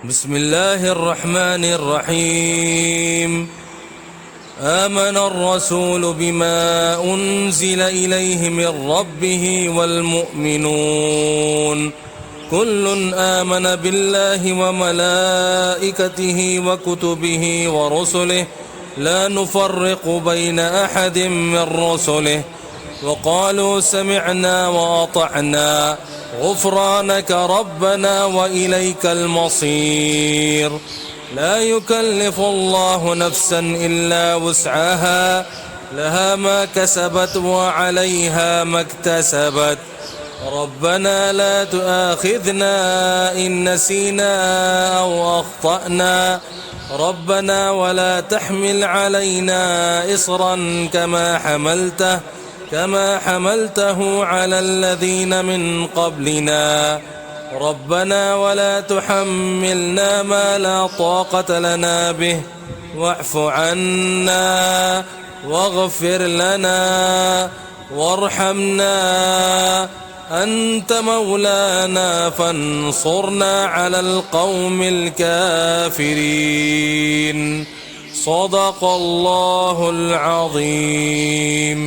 بسم الله الرحمن الرحيم. آمن الرسول بما أنزل إليه من ربه والمؤمنون كل آمن بالله وملائكته وكتبه ورسله لا نفرق بين أحد من رسله وقالوا سمعنا وأطعنا غفرانك ربنا وإليك المصير. لا يكلف الله نفسا إلا وسعها لها ما كسبت وعليها ما اكتسبت. ربنا لا تؤاخذنا إن نسينا أو أخطأنا ربنا ولا تحمل علينا إصرا كما حملته على الذين من قبلنا ربنا ولا تحملنا ما لا طاقة لنا به واعف عنا واغفر لنا وارحمنا أنت مولانا فانصرنا على القوم الكافرين. صدق الله العظيم.